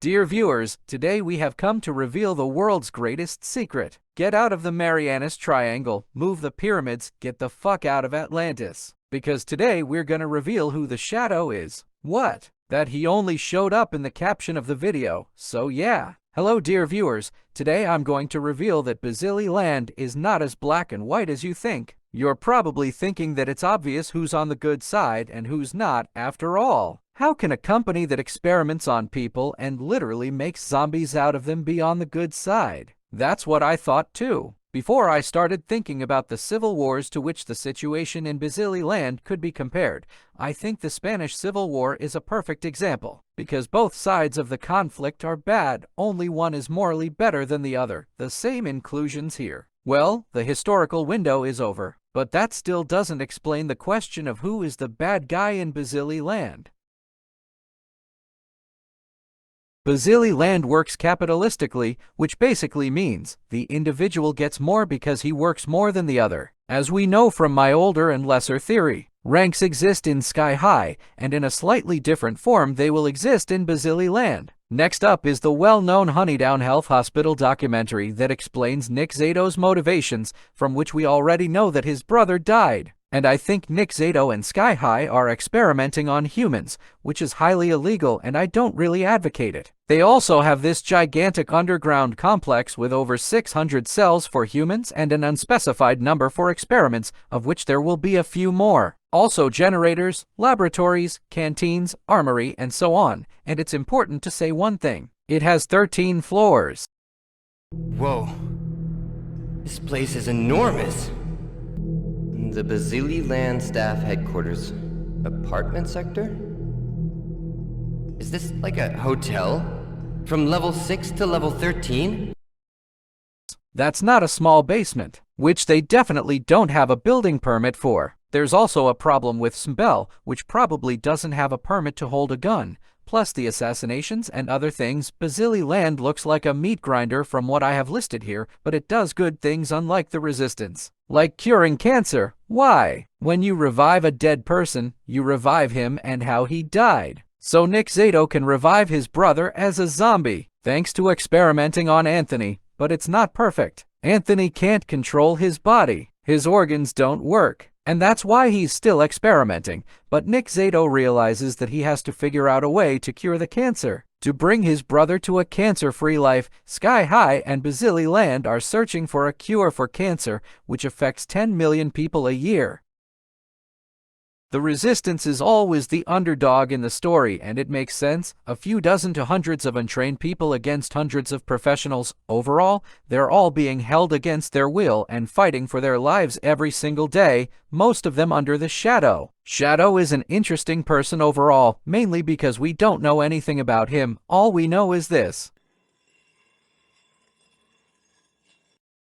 Dear viewers, today we have come to reveal the world's greatest secret. Get out of the Marianas Triangle, move the pyramids, get the fuck out of Atlantis. Because today we're gonna reveal who the Shadow is. What? That he only showed up in the caption of the video, so yeah. Hello dear viewers, today I'm going to reveal that Bazili land is not as black and white as you think. You're probably thinking that it's obvious who's on the good side and who's not after all. How can a company that experiments on people and literally makes zombies out of them be on the good side? That's what I thought too. Before I started thinking about the civil wars to which the situation in Bazili land could be compared, I think the Spanish Civil War is a perfect example. Because both sides of the conflict are bad, only one is morally better than the other. The same inclusions here. Well, the historical window is over, but that still doesn't explain the question of who is the bad guy in Bazili land. Bazili land works capitalistically, which basically means the individual gets more because he works more than the other. As we know from my older and lesser theory, ranks exist in Sky High, and in a slightly different form they will exist in Bazili land. Next up is the well-known Honeydown Health Hospital documentary that explains Nick Zato's motivations, from which we already know that his brother died. And I think Nick Zato and Sky High are experimenting on humans, which is highly illegal and I don't really advocate it. They also have this gigantic underground complex with over 600 cells for humans and an unspecified number for experiments, of which there will be a few more. Also generators, laboratories, canteens, armory, and so on. And it's important to say one thing. It has 13 floors. Whoa. This place is enormous. The Bazili Land Staff Headquarters apartment sector? Is this like a hotel? From level 6 to level 13? That's not a small basement, which they definitely don't have a building permit for. There's also a problem with Smbel, which probably doesn't have a permit to hold a gun. Plus the assassinations and other things, Bazili land looks like a meat grinder from what I have listed here, but it does good things unlike the Resistance. Like curing cancer. Why? When you revive a dead person, you revive him and how he died. So Nick Zato can revive his brother as a zombie, thanks to experimenting on Anthony, but it's not perfect. Anthony can't control his body. His organs don't work. And that's why he's still experimenting. But Nick Zato realizes that he has to figure out a way to cure the cancer. To bring his brother to a cancer-free life, Sky High and Bazili land are searching for a cure for cancer, which affects 10 million people a year. The Resistance is always the underdog in the story, and it makes sense. A few dozen to hundreds of untrained people against hundreds of professionals. Overall, they're all being held against their will and fighting for their lives every single day, most of them under the Shadow. Shadow is an interesting person overall, mainly because we don't know anything about him. All we know is this.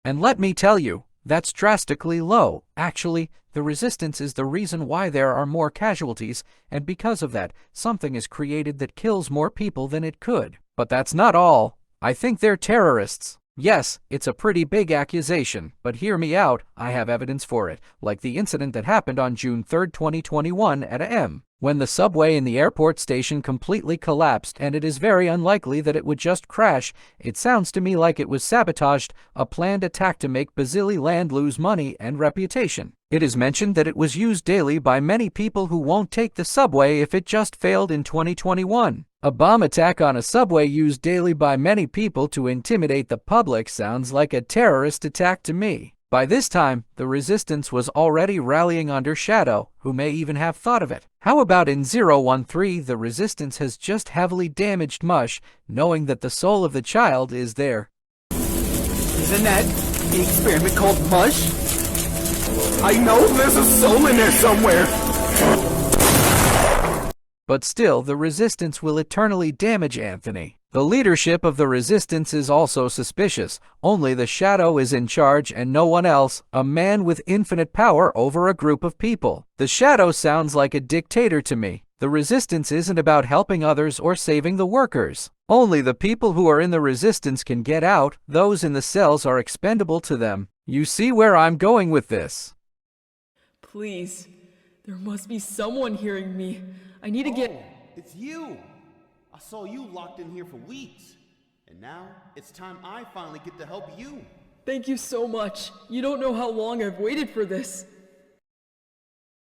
And let me tell you, that's drastically low. Actually, the Resistance is the reason why there are more casualties, and because of that, something is created that kills more people than it could. But that's not all. I think they're terrorists. Yes, it's a pretty big accusation, but hear me out, I have evidence for it, like the incident that happened on June 3, 2021 at AM, when the subway in the airport station completely collapsed, and it is very unlikely that it would just crash. It sounds to me like it was sabotaged, a planned attack to make Bazili land lose money and reputation. It is mentioned that it was used daily by many people who won't take the subway if it just failed in 2021. A bomb attack on a subway used daily by many people to intimidate the public sounds like a terrorist attack to me. By this time, the Resistance was already rallying under Shadow, who may even have thought of it. How about in 013, the Resistance has just heavily damaged Mush, knowing that the soul of the child is there. Isn't that the experiment called Mush? I know there's a soul in there somewhere! But still, the Resistance will eternally damage Anthony. The leadership of the Resistance is also suspicious. Only the Shadow is in charge and no one else, a man with infinite power over a group of people. The Shadow sounds like a dictator to me. The Resistance isn't about helping others or saving the workers. Only the people who are in the Resistance can get out. Those in the cells are expendable to them. You see where I'm going with this? Please, there must be someone hearing me. I need to get... It's you! A saw you locked in here for weeks. And now, it's time I finally get to help you. Thank you so much. You don't know how long I've waited for this.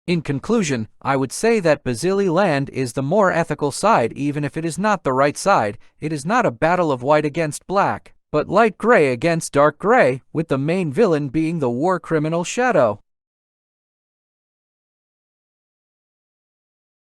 In conclusion, I would say that Bazili land is the more ethical side even if it is not the right side. It is not a battle of white against black, but light gray against dark gray, with the main villain being the war criminal Shadow.